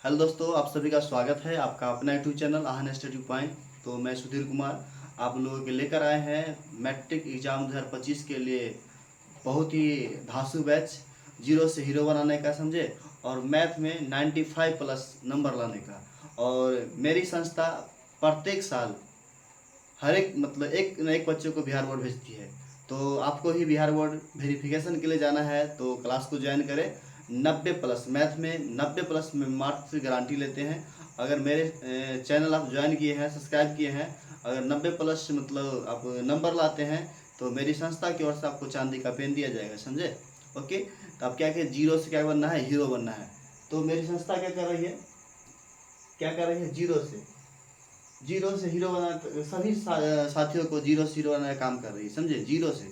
Hello दोस्तों, आप सभी का स्वागत है आपका अपना यूट्यूब चैनल आहन स्टडी पॉइंट। तो मैं सुधीर कुमार आप लोगों के लेकर आए हैं मैट्रिक एग्जाम 2025 के लिए बहुत ही धांसू बैच, जीरो से हीरो बनाने का, समझे, और मैथ में 95 प्लस नंबर लाने का। और मेरी संस्था प्रत्येक साल हर एक मतलब एक न एक बच्चे को बिहार बोर्ड भेजती है। तो आपको ही बिहार बोर्ड वेरिफिकेशन के लिए जाना है तो क्लास को ज्वाइन करें। 90 प्लस मैथ में 90 प्लस में मार्क्स की गारंटी लेते हैं। अगर मेरे चैनल आप ज्वाइन किए हैं, सब्सक्राइब किए हैं, अगर 90 प्लस मतलब आप नंबर लाते हैं तो मेरी संस्था की ओर से आपको चांदी का पेन दिया जाएगा, समझे। ओके, तो आप क्या जीरो से क्या बनना है, हीरो बनना है। तो मेरी संस्था क्या कर रही है, जीरो से हीरो बना, सभी साथियों को जीरो से हीरो बनाने का काम कर रही है, समझे। जीरो से,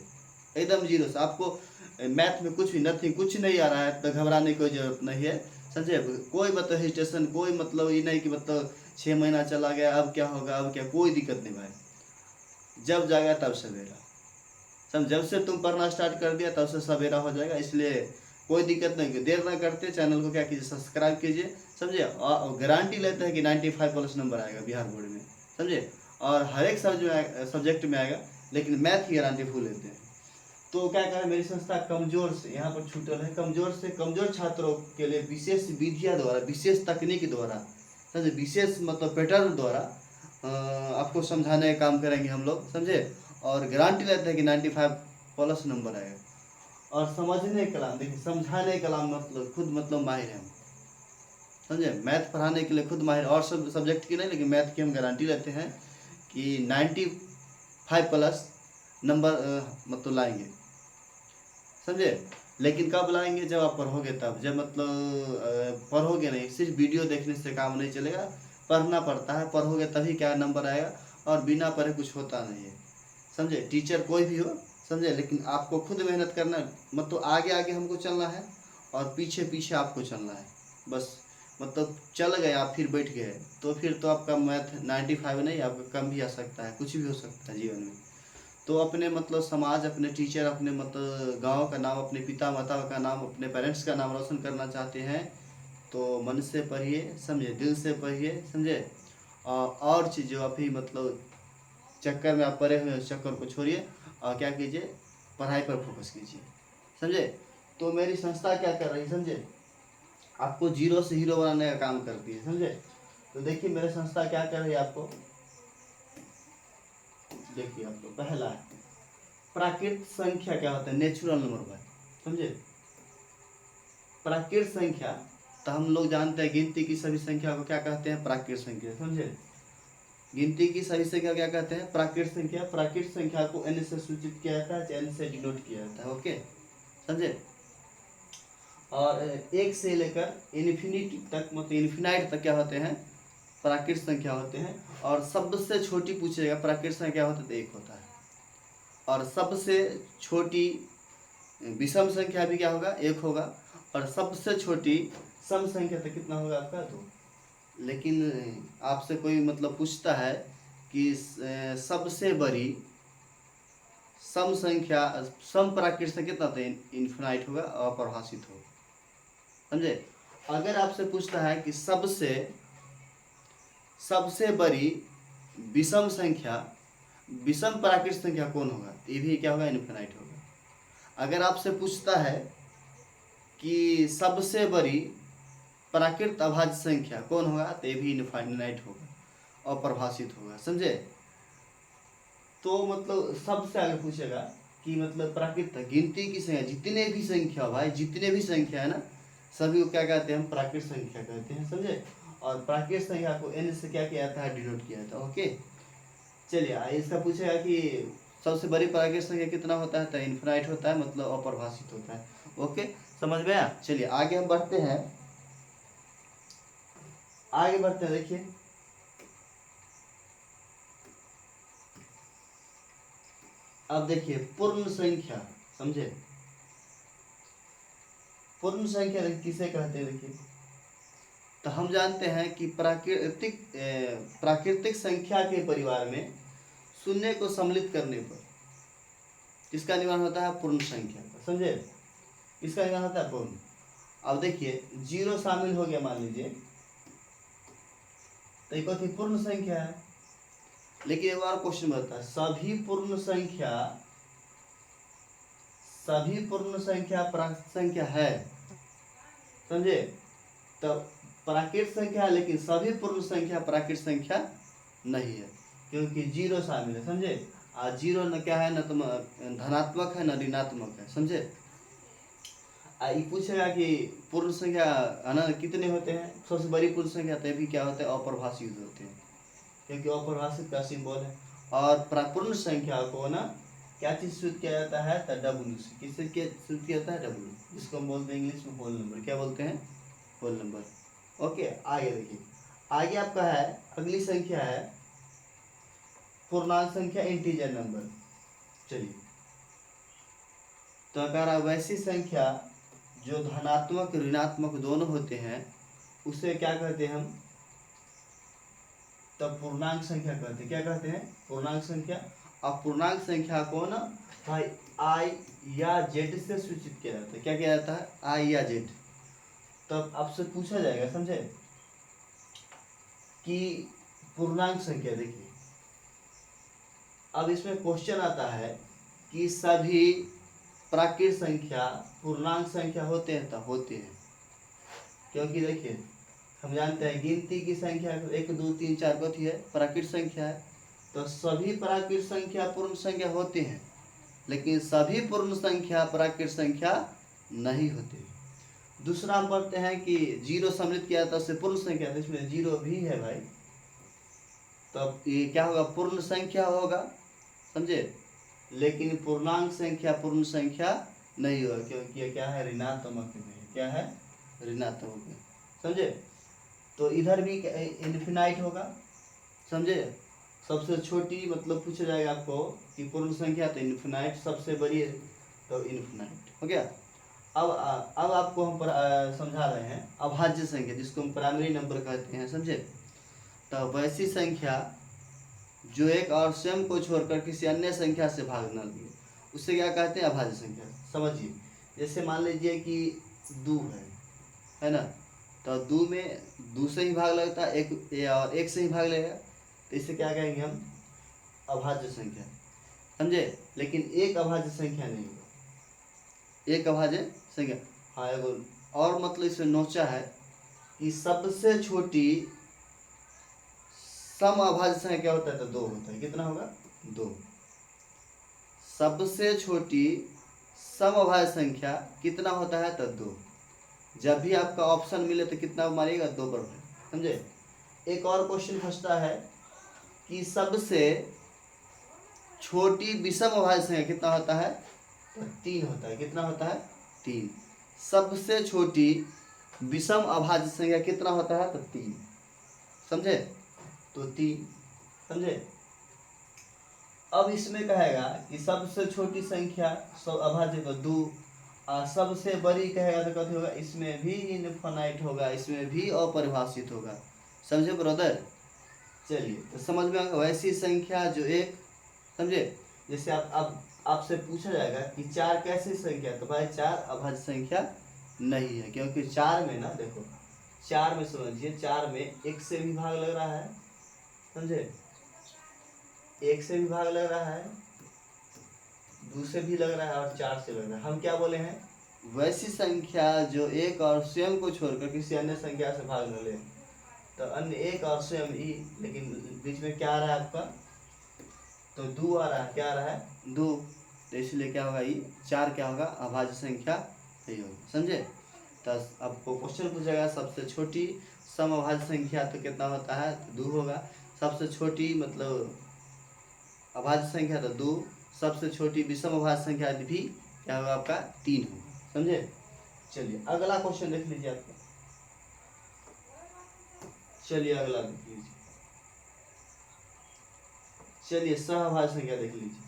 एकदम जीरो से। आपको मैथ में कुछ भी नथिंग, कुछ नहीं आ रहा है तो घबराने की कोई जरूरत नहीं है, समझे। कोई मतलब हेजिटेशन, कोई मतलब ये नहीं कि मतलब 6 महीना चला गया अब क्या होगा, अब क्या, कोई दिक्कत नहीं भाई। जब जाएगा तब सवेरा, समझ। जब से तुम पढ़ना स्टार्ट कर दिया तब से सवेरा हो जाएगा, इसलिए कोई दिक्कत नहीं। देर ना करते चैनल को क्या कीजिए, सब्सक्राइब कीजिए, समझे। और गारंटी लेते हैं कि 95 प्लस नंबर आएगा बिहार बोर्ड में, समझे। और हर एक सब्जेक्ट में आएगा, लेकिन मैथ की गारंटी फुल लेते हैं। तो क्या करें, मेरी संस्था कमजोर से, यहाँ पर छूटल है, कमजोर से कमजोर छात्रों के लिए विशेष विधियाँ द्वारा, विशेष तकनीक द्वारा, समझे, विशेष मतलब पैटर्न द्वारा आपको समझाने का काम करेंगे हम लोग, समझे। और गारंटी लेते हैं कि 95 प्लस नंबर आएगा। और समझने कलाम, देखिए समझाने कलाम मतलब खुद मतलब माहिर हैं, समझे। मैथ पढ़ाने के लिए खुद माहिर, और सब सब्जेक्ट की नहीं, लेकिन मैथ की हम गारंटी लेते हैं कि 95 प्लस नंबर मतलब लाएंगे, समझे। लेकिन कब लाएंगे, जब आप पढ़ोगे तब, जब मतलब पढ़ोगे नहीं, सिर्फ वीडियो देखने से काम नहीं चलेगा, पढ़ना पड़ता है, पढ़ोगे तभी क्या नंबर आएगा। और बिना पढ़े कुछ होता नहीं है, समझे। टीचर कोई भी हो, समझे, लेकिन आपको खुद मेहनत करना है। मतलब आगे आगे हमको चलना है और पीछे पीछे आपको चलना है, बस। मतलब चल गए आप फिर बैठ गए तो फिर तो आपका मैथ 95 नहीं, आपका कम भी आ सकता है, कुछ भी हो सकता है जीवन में। तो अपने मतलब समाज, अपने टीचर, अपने मतलब गांव का नाम, अपने पिता माता का नाम, अपने पेरेंट्स का नाम रोशन करना चाहते हैं तो मन से पढ़िए, समझे, दिल से पढ़िए, समझे। और चीज़ जो अभी मतलब चक्कर में आप पड़े हुए हैं, उस चक्कर को छोड़िए और क्या कीजिए, पढ़ाई पर फोकस कीजिए, समझे। तो मेरी संस्था क्या कर रही है, समझे, आपको जीरो से हीरो बनाने का काम करती है, समझे। तो देखिए मेरी संस्था क्या कर रही है आपको, देखिए आपको पहला है प्राकृत संख्या क्या होता है, नेचुरल नंबर भाई, समझे। प्राकृत संख्या, तो हम लोग जानते हैं गिनती की सभी संख्या को क्या कहते हैं, प्राकृत संख्या, समझे। गिनती की सभी संख्या क्या कहते हैं, प्राकृत संख्या। प्राकृत संख्या को एन से सूचित किया जाता है, एन से डिनोट किया जाता है, ओके, समझे। और एक से लेकर इन्फिनिटी तक, मतलब इन्फिनाइट तक क्या होते हैं, प्राकृत संख्या होते हैं। और सबसे छोटी पूछेगा प्राकृत संख्या क्या होता है, तो एक होता है। और सबसे छोटी विषम संख्या भी क्या होगा, एक होगा। और सबसे छोटी सम संख्या तो कितना होगा आपका, दो। लेकिन आपसे कोई मतलब पूछता है कि सबसे बड़ी सम संख्या, सम प्राकृत संख्या कितना होता है, इन्फिनाइट होगा, अपरिभाषित होगा, समझे। अगर आपसे पूछता है कि सबसे सबसे बड़ी विषम संख्या, विषम प्राकृत संख्या कौन होगा, ये भी क्या होगा, इन्फिनाइट होगा। अगर आपसे पूछता है कि सबसे बड़ी प्राकृत अभाज्य संख्या कौन होगा, तो ये भी इनफाइनाइट होगा, अप्रभाषित होगा, समझे। तो मतलब सबसे आगे पूछेगा कि मतलब प्राकृत गिनती की संख्या, जितने भी संख्या भाई, जितने भी संख्या है ना, सभी को क्या कहते हैं, हम प्राकृत संख्या कहते हैं, समझे। और प्राकृत संख्या को एन से क्या किया जाता है, डिनोट किया जाता है, ओके। चलिए इसका पूछेगा कि सबसे बड़ी प्राकृत संख्या कितना होता है, तो इनफिनाइट होता है, मतलब अपरिभाषित होता है, ओके। समझ में आया। चलिए आगे हम बढ़ते हैं, देखिए अब देखिए पूर्ण संख्या, समझे। पूर्ण संख्या किसे कहते हैं, देखिए। तो हम जानते हैं कि प्राकृतिक संख्या के परिवार में शून्य को सम्मिलित करने पर किसका निर्माण होता है, पूर्ण संख्या का, समझे। इसका निर्माण होता है पूर्ण। अब देखिए जीरो शामिल हो गया, मान लीजिए तो एक कथी पूर्ण संख्या है। लेकिन एक बार क्वेश्चन बनता है, सभी पूर्ण संख्या प्राकृत संख्या है, समझे। तो प्राकृत संख्या है लेकिन सभी पूर्ण संख्या प्राकृत संख्या नहीं है, क्योंकि जीरो शामिल है, समझे। और जीरो न क्या है, न तो धनात्मक है न ऋणात्मक है, समझे। ये पूछेगा कि पूर्ण संख्या अनंत कितने होते हैं, सबसे बड़ी पूर्ण संख्या तभी क्या होते हैं, अप्रभाषित होते हैं, क्योंकि अप्रभाषित का सिंबल है। और पूर्ण संख्या को ना क्या चीज सूचित किया जाता है, तो डब्ल्यू से। किससे सूचित किया जाता है, डब्ल्यू, जिसको हम बोलते हैं इंग्लिश में होल नंबर। क्या बोलते हैं, होल नंबर। ओके, आगे देखिए, आगे आपका है, अगली संख्या है पूर्णांक संख्या, इंटीजर नंबर। चलिए, तो अगर वैसी संख्या जो धनात्मक ऋणात्मक दोनों होते हैं उसे क्या कहते हैं हम, तब पूर्णांक संख्या कहते हैं। क्या कहते हैं, पूर्णांक संख्या। अब पूर्णांक संख्या को ना भाई आई या जेड से सूचित किया जाता है। क्या किया जाता है, आई या जेड। तब आपसे पूछा जाएगा, समझे, कि पूर्णांक संख्या। देखिए अब इसमें क्वेश्चन आता है कि सभी प्राकृत संख्या पूर्णांक संख्या होते हैं, तब होते हैं, क्योंकि देखिए हम जानते हैं गिनती की संख्या 1 2 3 4 कथी है, प्राकृत संख्या है। तो सभी प्राकृत संख्या पूर्ण संख्या होते हैं, लेकिन सभी पूर्ण संख्या प्राकृत संख्या नहीं होते। दूसरा हम पढ़ते हैं कि जीरो सम्मिलित किया जाता है पूर्ण संख्या, तो इसमें जीरो भी है भाई, तब ये क्या होगा, पूर्ण संख्या होगा, समझे। लेकिन पूर्णांक संख्या पूर्ण संख्या नहीं होगा, क्योंकि ये क्या है, ऋणात्मक में। क्या है, ऋणात्मक में, समझे। तो इधर भी इनफिनाइट होगा, समझे। सबसे छोटी मतलब पूछा जाएगा आपको कि पूर्ण संख्या, तो इनफिनाइट। सबसे बड़ी तो इनफिनाइट, हो गया। अब आपको हम समझा रहे हैं अभाज्य संख्या, जिसको हम प्राइमरी नंबर कहते हैं, समझे। तो वैसी संख्या जो एक और स्वयं को छोड़कर किसी अन्य संख्या से भाग न लिए, उससे क्या कहते हैं, अभाज्य संख्या। समझिए, जैसे मान लीजिए कि 2 है ना, तो 2 में 2 से ही भाग लगता है, एक और 1 से ही भाग लगेगा, तो इसे क्या कहेंगे हम, अभाज्य संख्या, समझे। लेकिन एक अभाज्य संख्या नहीं होगा, एक अभाज्य संख्या। हाँ, एगो और मतलब इसमें नोचा है कि सबसे छोटी सम अभाज्य संख्या क्या होता है, तो 2 होता है। कितना होगा, 2। सबसे छोटी सम अभाज्य संख्या कितना होता है, तो 2। जब भी आपका ऑप्शन मिले तो कितना मारिएगा, 2 पर, समझे। एक और क्वेश्चन फंसता है कि सबसे छोटी विषम अभाज्य संख्या कितना होता है, तो 3 होता है। कितना होता है, 3। सबसे छोटी विषम अभाज्य संख्या कितना होता है, तो 3, समझे। तो 3, समझे। अब इसमें कहेगा कि सबसे छोटी संख्या सब अभाज्य तो 2, और सबसे बड़ी कहेगा तो कथी होगा, इसमें भी इनफाइनाइट होगा, इसमें भी अपरिभाषित होगा, समझे ब्रदर। चलिए, तो समझ में आएगा। वैसी संख्या जो एक, समझे। जैसे अब आपसे पूछा जाएगा कि 4 कैसी संख्या, तो भाई 4 अभाज्य संख्या नहीं है, क्योंकि 4 में ना, देखो 4 में समझिए, 4 में 1 से भी भाग लग रहा है, समझे, 1 से भी भाग लग रहा है, 2 से भी लग रहा है, और 4 से लग रहा है। हम क्या बोले हैं, वैसी संख्या जो एक और स्वयं को छोड़कर किसी अन्य संख्या से भाग न ले, तो अन्य एक और स्वयं ई, लेकिन बीच में क्या आ रहा है आपका, तो 2 आ रहा है। क्या आ रहा है, 2, तो इसलिए क्या होगा, ये 4 क्या होगा, अभाज्य संख्या नहीं होगी, समझे। तो आपको क्वेश्चन पूछेगा सबसे छोटी सम अभाज्य संख्या तो कितना होता है, तो 2 होगा। सबसे छोटी मतलब अभाज्य संख्या तो 2, सबसे छोटी विषम अभाज्य संख्या भी क्या होगा आपका, 3 होगा, समझे। चलिए अगला क्वेश्चन देख लीजिए आपका। चलिए अगला देख लीजिए, चलिए सहअभाज्य संख्या देख लीजिए।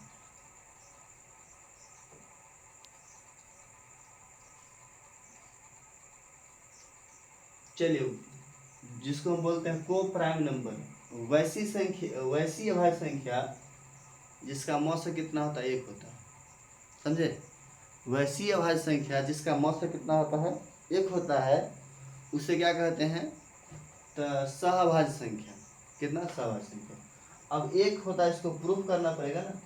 चलिए, जिसको हम बोलते हैं को प्राइम नंबर, वैसी संख्या, वैसी अभाज्य संख्या जिसका मौसा कितना होता है, 1 होता है, समझे। वैसी अभाज्य संख्या जिसका मौसा कितना होता है, 1 होता है, उसे क्या कहते हैं, तो सहअभाज्य संख्या, कितना सहभाज्य संख्या। अब एक होता है, इसको प्रूफ करना पड़ेगा ना।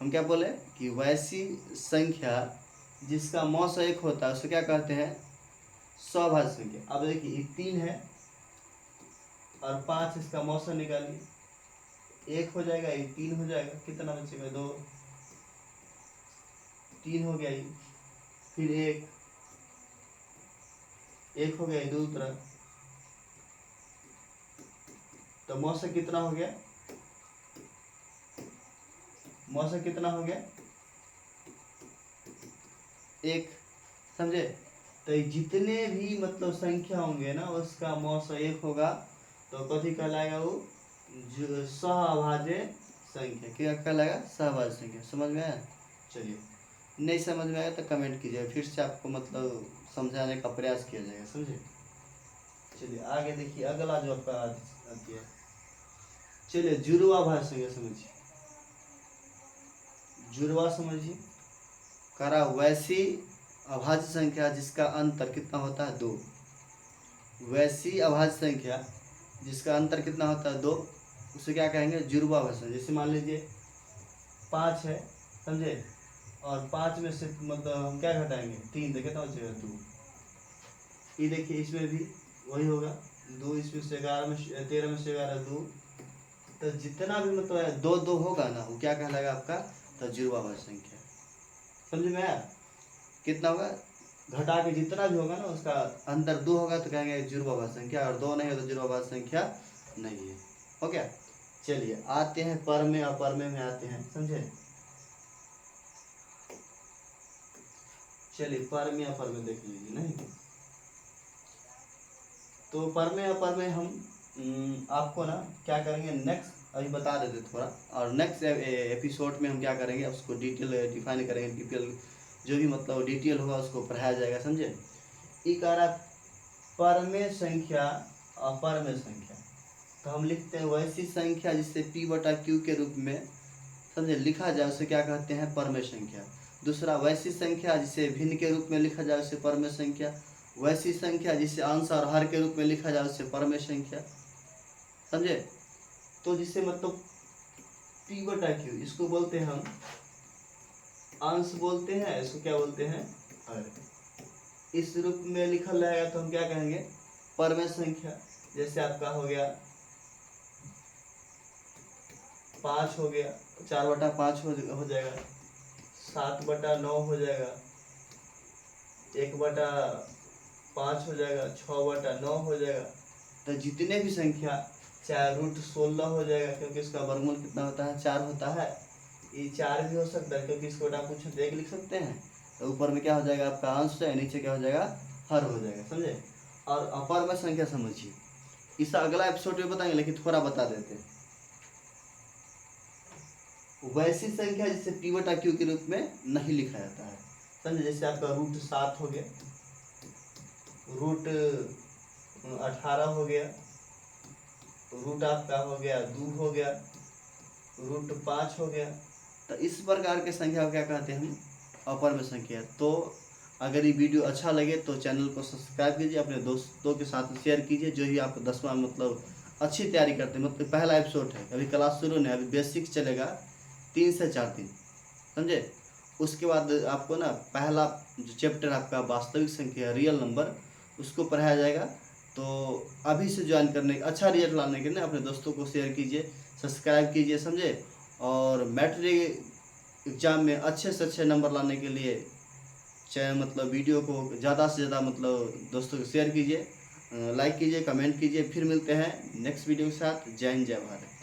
हम क्या बोले कि वैसी संख्या जिसका मौस 1 होता है उसे क्या कहते हैं, सहभाज्य संख्या। अब देखिए ये 3 है और 5, इसका मौसा निकालिए, 1 हो जाएगा, ये 3 हो जाएगा, कितना बचेगा 2, 3 हो गया ये, फिर 1 हो गया, ये 2 उतरा, तो मौसा कितना हो गया, मौसा कितना हो गया 1, समझे। तो ये जितने भी मतलब संख्या होंगे ना उसका मौसा 1 होगा, तो कथी कहलाएगा वो, सहभाज्य संख्या। क्या कहलाएगा, सहभाज्य संख्या। समझ में आया। चलिए, नहीं समझ में आया तो कमेंट कीजिए, फिर से आपको मतलब समझाने का प्रयास किया जाएगा, समझे। चलिए आगे देखिए, अगला जो आपका आती है, चलिए जुड़वा भाज्य संख्या समझिए। जुड़वा समझिए, करा वैसी अभाज्य संख्या जिसका अंतर कितना होता है 2। वैसी अभाज्य संख्या जिसका अंतर कितना होता है 2, उसे क्या कहेंगे, जुड़वा भाज्य संख्या। जैसे मान लीजिए 5 है, समझे, और 5 में से मतलब हम क्या घटाएंगे 3, तो कितना बचेगा 2। ये देखिए इसमें भी वही होगा, 2 इसमें से 11 में 13 में से 11 2, तो जितना भी मतलब 2 2 होगा ना वो क्या कहलाएगा आपका, तो जुड़वा भाज्य संख्या। समझ में आया। कितना होगा, घटा के जितना भी होगा ना उसका अंतर 2 होगा तो कहेंगे जुड़वा भाज्य संख्या, और 2 नहीं हो तो जुड़वा भाज्य संख्या नहीं है। हो गया। चलिए आते हैं परमेय अपरमेय में आते हैं, समझे। चलिए परमेय अपरमेय देख लीजिए। नहीं तो परमेय अपरमेय हम आपको ना क्या करेंगे, नेक्स्ट अभी बता देते थोड़ा, और नेक्स्ट एपिसोड में हम क्या करेंगे उसको डिटेल डिफाइन करेंगे, डिटेल जो भी मतलब डिटेल होगा उसको पढ़ाया जाएगा, समझे। ये कह रहा परमेय संख्या अपरमेय संख्या, तो हम लिखते हैं वैसी संख्या जिससे p/q के रूप में, समझे, लिखा जाए उसे क्या कहते हैं, परमेय संख्या। दूसरा, वैसी संख्या जिसे भिन्न के रूप में लिखा जाए उसे परमेय संख्या। वैसी संख्या जिसे अंश और हर के रूप में लिखा जाए उसे परमेय संख्या, समझे। तो जिसे मतलब p/q इसको बोलते हैं हम अंश बोलते हैं, इसको क्या बोलते हैं, हर। इस रूप में लिखा रहेगा तो हम क्या कहेंगे, परमेय संख्या। जैसे आपका हो गया 5 हो गया, 4/5 हो जाएगा, 7/9 हो जाएगा, 1/5 हो जाएगा, 6/9 हो जाएगा। तो जितने भी संख्या, चाहे √16 हो जाएगा क्योंकि इसका वर्गमूल कितना होता है, 4 होता है। ये 4 भी हो सकता है क्योंकि इसको बटा पूछे तो 1 लिख सकते हैं। तो ऊपर में क्या हो जाएगा आपका अंश है, नीचे क्या हो जाएगा, हर हो जाएगा, समझे। और अपरमेय संख्या समझिए, इस अगला एपिसोड में बताएंगे, लेकिन थोड़ा बता देते हैं। वैसी संख्या जिसे p/q के रूप में नहीं लिखा जाता है, समझे। जैसे आपका √7 हो गया, √18 हो गया, रूट आपका हो गया 2 हो गया, √5 हो गया। तो इस प्रकार के संख्या को क्या कहते हैं हम, अपरमेय संख्या। तो अगर ये वीडियो अच्छा लगे तो चैनल को सब्सक्राइब कीजिए, अपने दोस्तों के साथ शेयर कीजिए जो भी आप 10वां मतलब अच्छी तैयारी करते हैं। मतलब पहला एपिसोड है, अभी क्लास शुरू नहीं, अभी बेसिक चलेगा 3 से 4 दिन, समझे। उसके बाद आपको ना पहला जो चैप्टर आपका वास्तविक संख्या, रियल नंबर, उसको पढ़ाया जाएगा। तो अभी से ज्वाइन करने, अच्छा रिजल्ट लाने के लिए अपने दोस्तों को शेयर कीजिए, सब्सक्राइब कीजिए, समझे। और मैट्रिक एग्ज़ाम में अच्छे से अच्छे नंबर लाने के लिए चाहे मतलब वीडियो को ज़्यादा से ज़्यादा मतलब दोस्तों को शेयर कीजिए, लाइक कीजिए, कमेंट कीजिए। फिर मिलते हैं नेक्स्ट वीडियो के साथ। जय हिंद, जय भारत।